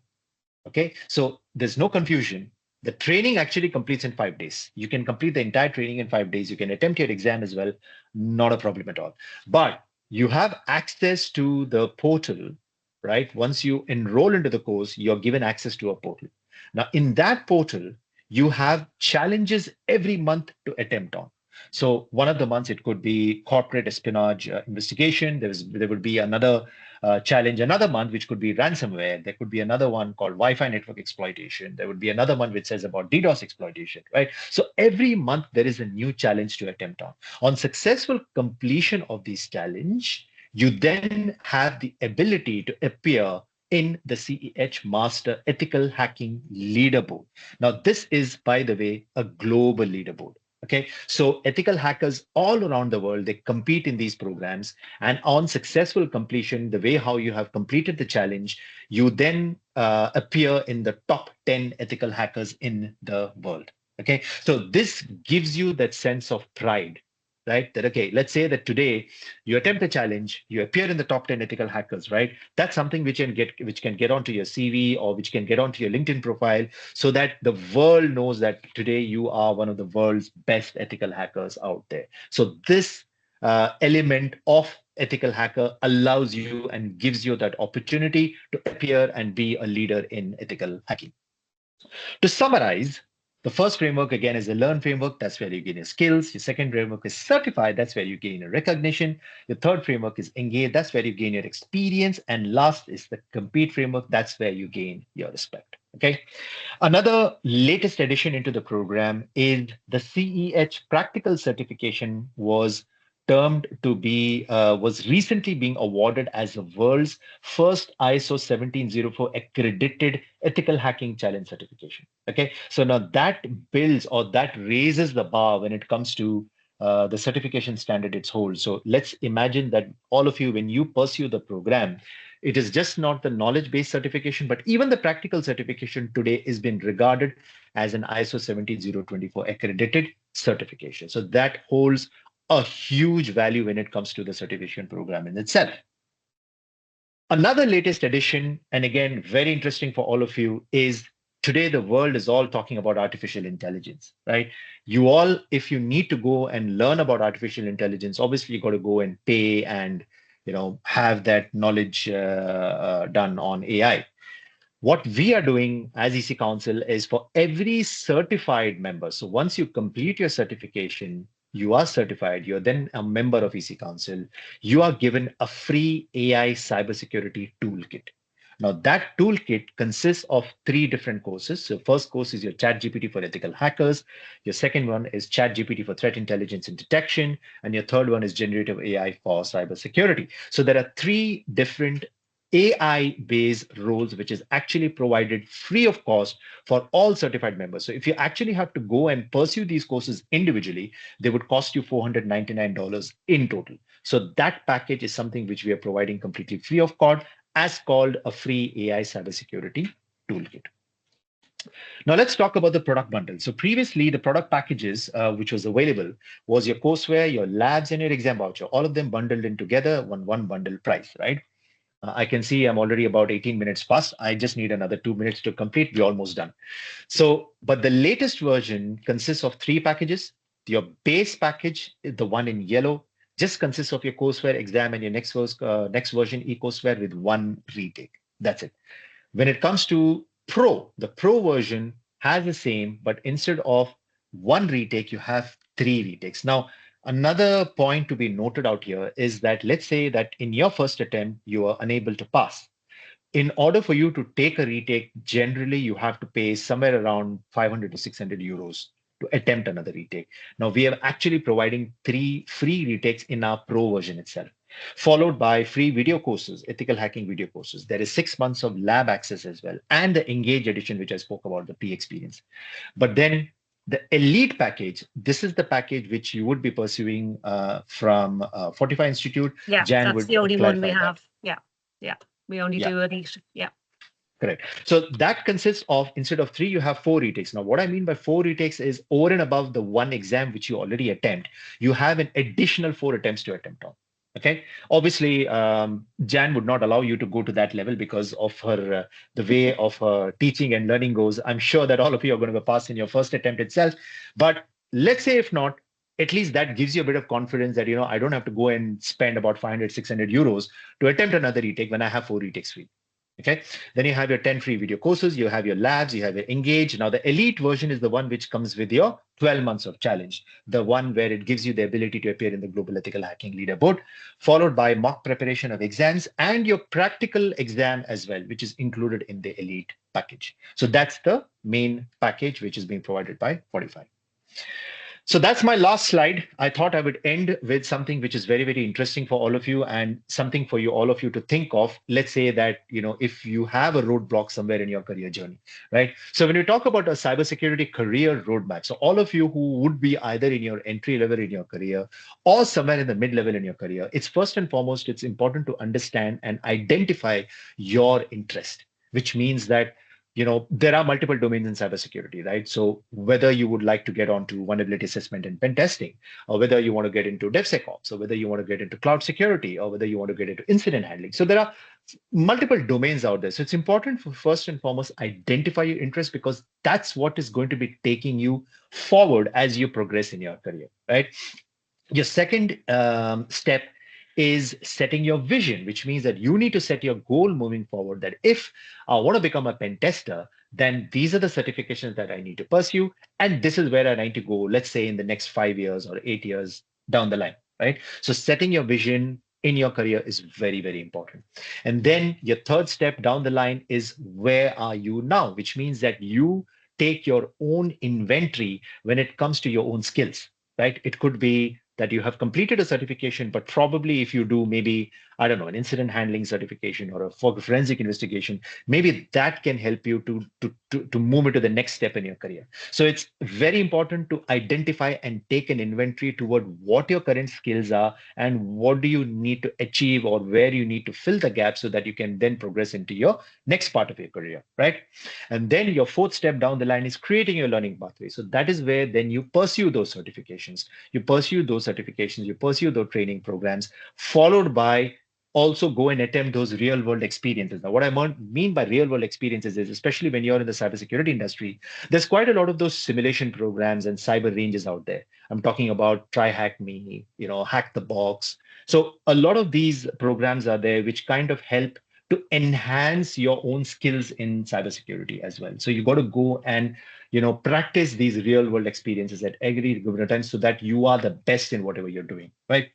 Okay, so there's no confusion. The training actually completes in 5 days. You can complete the entire training in 5 days. You can attempt your exam as well. Not a problem at all. But you have access to the portal, right? Once you enroll into the course, you're given access to a portal. Now, in that portal, you have challenges every month to attempt on. So one of the months it could be corporate espionage investigation. There would be another challenge another month, which could be ransomware. There could be another one called Wi-Fi network exploitation. There would be another one which says about DDoS exploitation, right? So every month there is a new challenge to attempt on. On successful completion of this challenge, you then have the ability to appear in the CEH Master Ethical Hacking Leaderboard. Now, this is, by the way, a global leaderboard. Okay, so ethical hackers all around the world, they compete in these programs, and on successful completion, the way how you have completed the challenge, you then appear in the top 10 ethical hackers in the world. Okay, so this gives you that sense of pride, right? That, okay, let's say that today you attempt a challenge, you appear in the top 10 ethical hackers, right? That's something which can get onto your CV or which can get onto your LinkedIn profile, so that the world knows that today you are one of the world's best ethical hackers out there. So this element of ethical hacker allows you and gives you that opportunity to appear and be a leader in ethical hacking. To summarize, The first framework, again, is the Learn framework. That's where you gain your skills. Your second framework is Certify. That's where you gain your recognition. Your third framework is Engage. That's where you gain your experience. And last is the Compete framework. That's where you gain your respect. Okay. Another latest addition into the program is the CEH practical certification was recently being awarded as the world's first ISO 1704 accredited ethical hacking challenge certification. Okay, so now that builds or that raises the bar when it comes to the certification standard it's holds. So let's imagine that all of you, when you pursue the program, it is just not the knowledge-based certification, but even the practical certification today is being regarded as an ISO 17024 accredited certification. So that holds a huge value when it comes to the certification program in itself. Another latest addition, and again, very interesting for all of you, is today the world is all talking about artificial intelligence, right? You all, if you need to go and learn about artificial intelligence, obviously you got to go and pay and have that knowledge done on AI. What we are doing as EC Council is for every certified member. So once you complete your certification, you are certified, you're then a member of EC Council, you are given a free AI cybersecurity toolkit. Now that toolkit consists of three different courses. So first course is your ChatGPT for ethical hackers. Your second one is ChatGPT for threat intelligence and detection. And your third one is generative AI for cybersecurity. So there are three different AI-based roles, which is actually provided free of cost for all certified members. So if you actually have to go and pursue these courses individually, they would cost you $499 in total. So that package is something which we are providing completely free of cost, as called a free AI cybersecurity toolkit. Now let's talk about the product bundle. So previously, the product packages which was available was your courseware, your labs, and your exam voucher, all of them bundled in together on one bundle price, right? I can see I'm already about 18 minutes past. I just need another 2 minutes to complete. We're almost done. So, but the latest version consists of three packages. Your base package, the one in yellow, just consists of your courseware exam and your next version e-courseware with one retake. That's it. When it comes to Pro, the Pro version has the same, but instead of one retake, you have three retakes. Now, another point to be noted out here is that let's say that in your first attempt, you are unable to pass. In order for you to take a retake, generally you have to pay somewhere around 500 to 600 euros to attempt another retake. Now, we are actually providing three free retakes in our Pro version itself, followed by free video courses, ethical hacking video courses. There is 6 months of lab access as well, and the Engage edition, which I spoke about, the pre-experience. But then the Elite package, this is the package which you would be pursuing from Fortify Institute. Yeah, Jan that's would the only one we clarify that. have. Yeah, yeah. We only Yeah. do Elite. Yeah. Correct. So that consists of, instead of three, you have four retakes. Now, what I mean by four retakes is over and above the one exam which you already attempt, you have an additional four attempts to attempt on. Okay. Obviously, Jan would not allow you to go to that level because of her the way of her teaching and learning goes. I'm sure that all of you are going to pass in your first attempt itself. But let's say if not, at least that gives you a bit of confidence that I don't have to go and spend about 500, 600 euros to attempt another retake when I have four retakes free. Okay, then you have your 10 free video courses, you have your labs, you have your Engage. Now, the Elite version is the one which comes with your 12 months of challenge, the one where it gives you the ability to appear in the Global Ethical Hacking Leaderboard, followed by mock preparation of exams and your practical exam as well, which is included in the Elite package. So that's the main package which is being provided by Fortify. So that's my last slide. I thought I would end with something which is very, very interesting for all of you and something for you, all of you to think of. Let's say that, if you have a roadblock somewhere in your career journey, right? So when you talk about a cybersecurity career roadmap, so all of you who would be either in your entry level in your career or somewhere in the mid level in your career, it's first and foremost, it's important to understand and identify your interest, which means that there are multiple domains in cybersecurity, right? So whether you would like to get onto vulnerability assessment and pen testing, or whether you want to get into DevSecOps, or whether you want to get into cloud security, or whether you want to get into incident handling. So there are multiple domains out there. So it's important for first and foremost, identify your interest because that's what is going to be taking you forward as you progress in your career, right? Your second step is setting your vision, which means that you need to set your goal moving forward that if I want to become a pen tester, then these are the certifications that I need to pursue. And this is where I need to go, let's say in the next 5 years or 8 years down the line, right? So setting your vision in your career is very, very important. And then your third step down the line is where are you now, which means that you take your own inventory when it comes to your own skills, right? It could be that you have completed a certification, but probably if you do maybe, I don't know, an incident handling certification or a forensic investigation, maybe that can help you to move into the next step in your career. So it's very important to identify and take an inventory toward what your current skills are and what do you need to achieve or where you need to fill the gap so that you can then progress into your next part of your career, right? And then your fourth step down the line is creating your learning pathway. So that is where then you pursue those certifications, you pursue those training programs, followed by also go and attempt those real world experiences. Now, what I mean by real world experiences is, especially when you're in the cybersecurity industry, there's quite a lot of those simulation programs and cyber ranges out there. I'm talking about Try Hack Me, Hack the Box. So a lot of these programs are there which kind of help to enhance your own skills in cybersecurity as well. So you got to go and practice these real world experiences at every given time so that you are the best in whatever you're doing, right?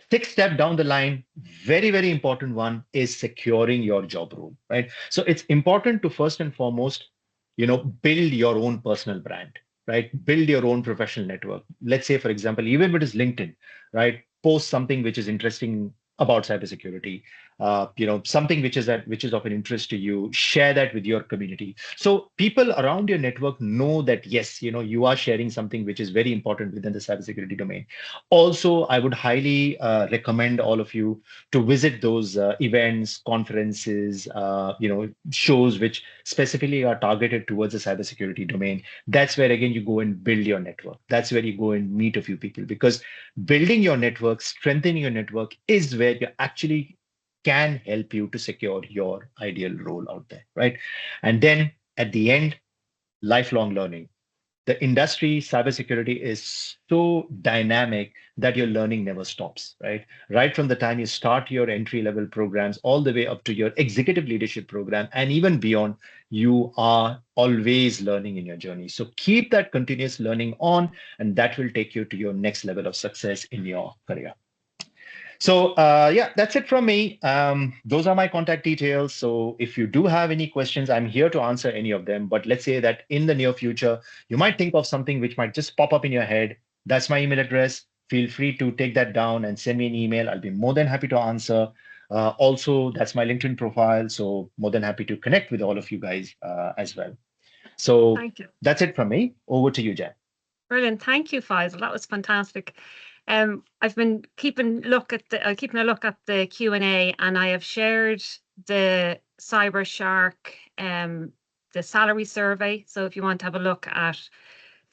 Sixth step down the line, very, very important one is securing your job role, right? So it's important to first and foremost, build your own personal brand, right? Build your own professional network. Let's say, for example, even if it is LinkedIn, right? Post something which is interesting about cybersecurity, something which is of an interest to you, share that with your community. So people around your network know that, yes, you are sharing something which is very important within the cybersecurity domain. Also, I would highly recommend all of you to visit those events, conferences, shows which specifically are targeted towards the cybersecurity domain. That's where, again, you go and build your network. That's where you go and meet a few people, because building your network, strengthening your network is where you actually can help you to secure your ideal role out there, right? And then at the end, lifelong learning. The industry, cybersecurity, is so dynamic that your learning never stops, right? Right from the time you start your entry level programs all the way up to your executive leadership program and even beyond, you are always learning in your journey. So keep that continuous learning on, and that will take you to your next level of success in your career. So yeah, that's it from me. Those are my contact details. So if you do have any questions, I'm here to answer any of them. But let's say that in the near future, you might think of something which might just pop up in your head. That's my email address. Feel free to take that down and send me an email. I'll be more than happy to answer. Also, that's my LinkedIn profile. So more than happy to connect with all of you guys as well. So Thank you. that's it from me. Over to you, Jen. Brilliant. Thank you, Faisal. That was fantastic. I've been keeping a look at the Q&A, and I have shared the CyberShark, the salary survey. So if you want to have a look at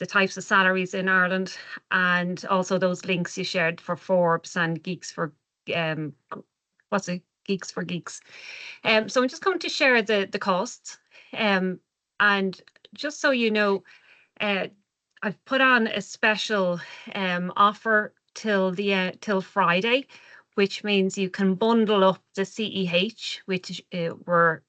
the types of salaries in Ireland, and also those links you shared for Forbes and Geeks for what's it? Geeks for Geeks. So I'm just going to share the costs, and just so you know, I've put on a special offer till Friday, which means you can bundle up the CEH, which we're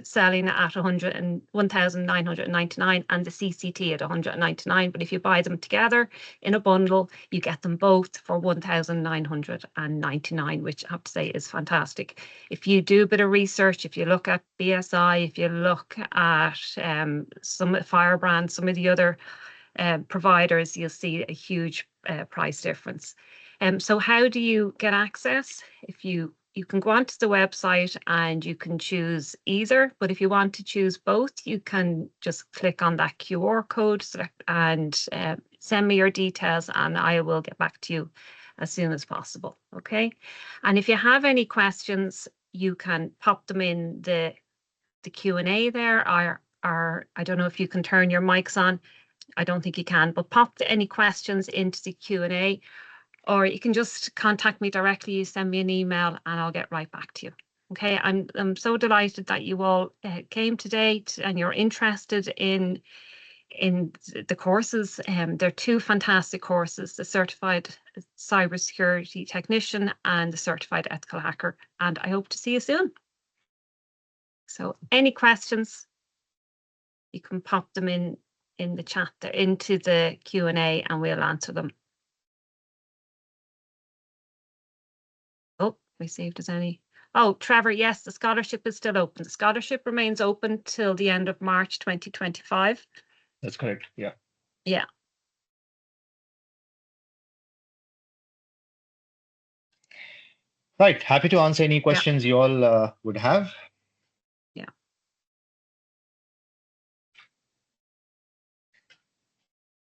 selling at 1,999, and the CCT at 199. But if you buy them together in a bundle, you get them both for 1,999, which I have to say is fantastic. If you do a bit of research, if you look at BSI, if you look at some Firebrand, some of the other providers, you'll see a huge price difference. So how do you get access? If you can go onto the website and you can choose either, but if you want to choose both, you can just click on that QR code and send me your details, and I will get back to you as soon as possible. Okay. And if you have any questions, you can pop them in the Q&A there, or I don't know if you can turn your mics on. I don't think you can, but pop any questions into the Q&A, or you can just contact me directly. You send me an email and I'll get right back to you. Okay, I'm so delighted that you all came today and you're interested in the courses. They're two fantastic courses, the Certified Cybersecurity Technician and the Certified Ethical Hacker, and I hope to see you soon. So any questions? you can pop them in the chat there, into the Q&A, and we'll answer them. Oh, let me see if there's any. Oh, Trevor, yes, the scholarship is still open. The scholarship remains open till the end of March 2025. That's correct. Yeah. Yeah. Right. Happy to answer any questions you all would have. Yeah.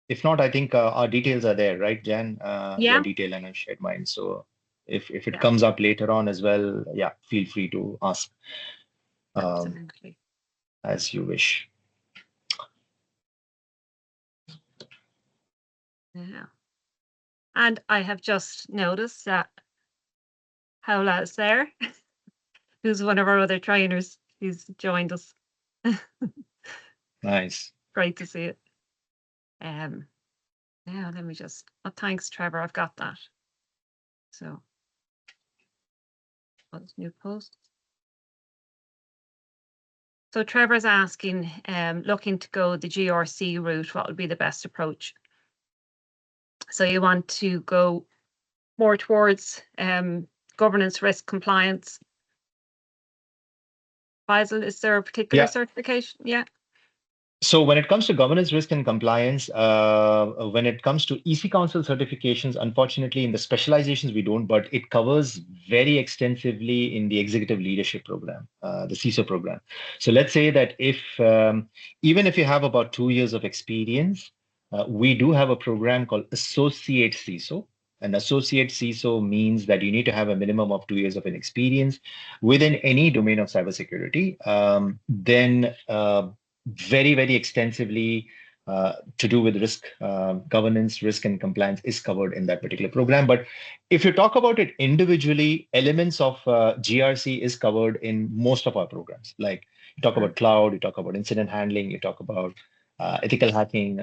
If not, I think our details are there, right, Jan? Yeah. Your detail, and I shared mine. So if it comes up later on as well, yeah, feel free to ask Absolutely. as you wish. Yeah. And I have just noticed that Paula is there, who's one of our other trainers. He's joined us. Nice. Great to see it. Now let me just, oh, thanks, Trevor. I've got that. So, what's new post? So Trevor's asking, looking to go the GRC route, what would be the best approach? So you want to go more towards governance, risk, compliance. Faisal, is there a particular certification? Yeah. So when it comes to governance, risk, and compliance, when it comes to EC Council certifications, unfortunately, in the specializations we don't, but it covers very extensively in the executive leadership program, the CISO program. So let's say that if even if you have about 2 years of experience, we do have a program called Associate CISO. An associate CISO means that you need to have a minimum of 2 years of an experience within any domain of cybersecurity. Then very, very extensively to do with risk governance, risk and compliance is covered in that particular program. But if you talk about it individually, elements of GRC is covered in most of our programs. Like you talk about cloud, you talk about incident handling, you talk about ethical hacking,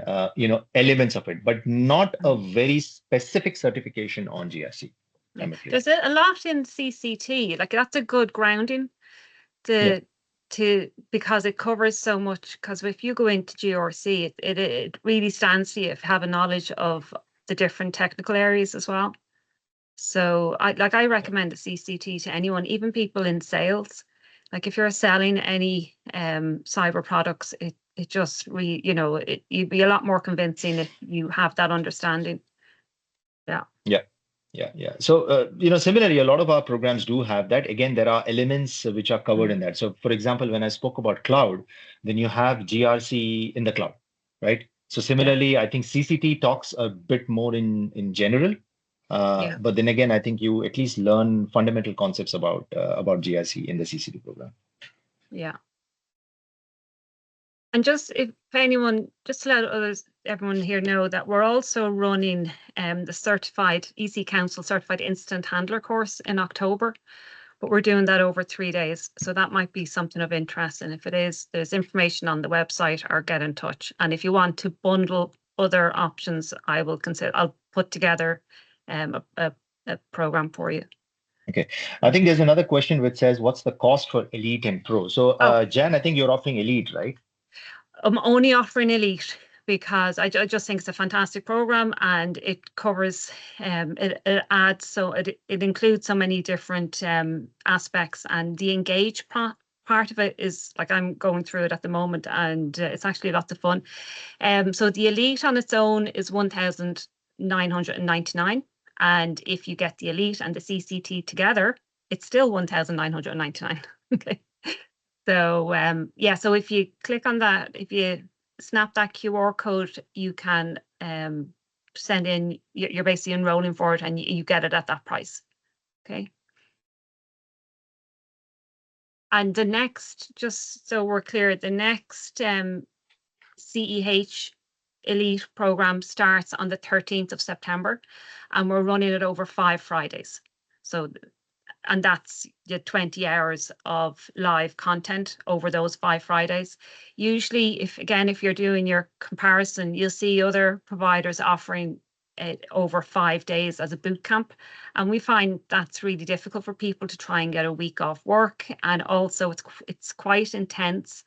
elements of it, but not a very specific certification on GRC. There's a lot in CCT, like that's a good grounding because it covers so much. Because if you go into GRC, it really stands to you if you have a knowledge of the different technical areas as well. So I recommend the CCT to anyone, even people in sales. Like if you're selling any cyber products, it just you'd be a lot more convincing if you have that understanding. Yeah. So, similarly, a lot of our programs do have that. Again, there are elements which are covered in that. So, for example, when I spoke about cloud, then you have GRC in the cloud, right? So similarly, I think CCT talks a bit more in general. But then again, I think you at least learn fundamental concepts about GRC in the CCT program. Yeah. And just if anyone, just to let everyone here know that we're also running the certified EC Council Certified Incident Handler course in October, but we're doing that over 3 days. So that might be something of interest. And if it is, there's information on the website or get in touch. And if you want to bundle other options, I'll put together a program for you. Okay. I think there's another question which says, what's the cost for Elite and Pro? So, Jan, I think you're offering Elite, right? I'm only offering Elite because I just think it's a fantastic program, and it covers, it adds, so it includes so many different aspects, and the Engage part of it is like I'm going through it at the moment, and it's actually lots of fun. So the Elite on its own is 1,999, and if you get the Elite and the CCT together, it's still 1,999. Okay. So so if you click on that, if you snap that QR code, you can send in, you're basically enrolling for it, and you get it at that price. Okay. And the next, just so we're clear, the next CEH Elite program starts on the 13th of September, and we're running it over 5 Fridays. So, and that's the 20 hours of live content over those 5 Fridays. Usually, if you're doing your comparison, you'll see other providers offering it over 5 days as a boot camp. And we find that's really difficult for people to try and get a week off work. And also it's quite intense.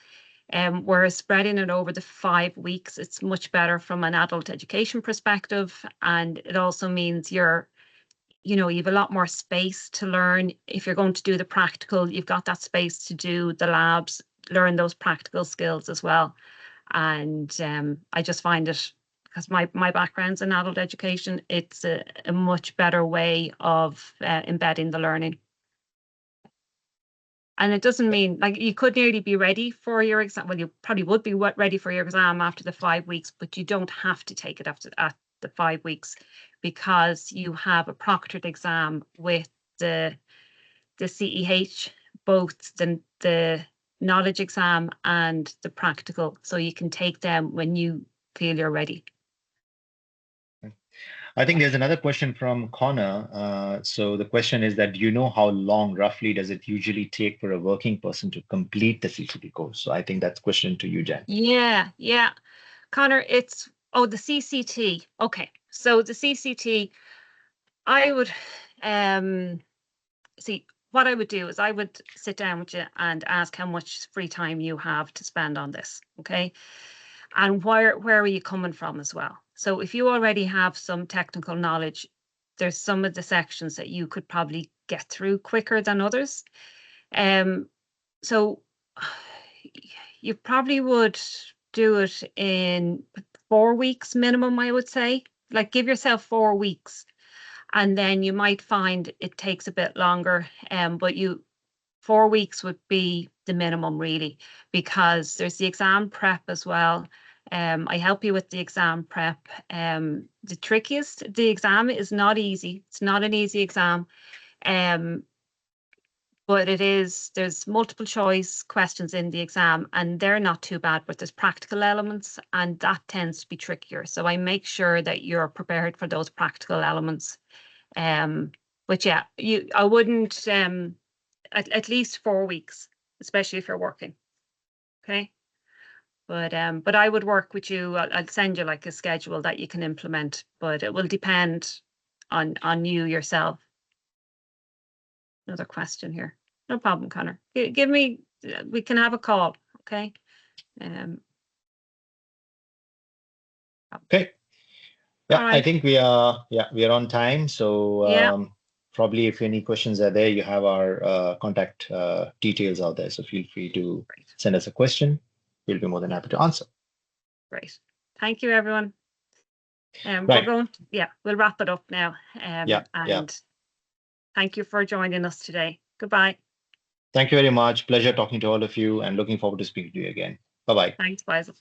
Whereas spreading it over the 5 weeks, it's much better from an adult education perspective. And it also means you have a lot more space to learn. If you're going to do the practical, you've got that space to do the labs, learn those practical skills as well. And I just find it, because my background's in adult education, it's a much better way of embedding the learning. And it doesn't mean, like, you could nearly be ready for your exam. Well, you probably would be ready for your exam after the 5 weeks, but you don't have to take it at the 5 weeks, because you have a proctored exam with the CEH, both the knowledge exam and the practical. So you can take them when you feel you're ready. I think there's another question from Connor. So the question is that, do you know how long roughly does it usually take for a working person to complete the CCT course? So I think that's a question to you, Jen. Yeah. Connor, it's, the CCT. Okay. So the CCT, I would see, what I would do is I would sit down with you and ask how much free time you have to spend on this. Okay. And where are you coming from as well? So if you already have some technical knowledge, there's some of the sections that you could probably get through quicker than others. So you probably would do it in 4 weeks minimum, I would say. Like, give yourself 4 weeks, and then you might find it takes a bit longer. But 4 weeks would be the minimum, really, because there's the exam prep as well. I help you with the exam prep. The exam is not easy. It's not an easy exam. But there's multiple choice questions in the exam, and they're not too bad, but there's practical elements, and that tends to be trickier. So I make sure that you're prepared for those practical elements. But yeah, I wouldn't, at least 4 weeks, especially if you're working. Okay. But I would work with you. I'll send you like a schedule that you can implement, but it will depend on you yourself. Another question here. No problem, Connor. Give me, we can have a call. Okay. Okay. Yeah, right. I think we are on time. So probably if any questions are there, you have our contact details out there. So feel free to send us a question. We'll be more than happy to answer. Great. Thank you, everyone. Right. We'll wrap it up now. And thank you for joining us today. Goodbye. Thank you very much. Pleasure talking to all of you, and looking forward to speaking to you again. Bye-bye. Thanks, Faizal.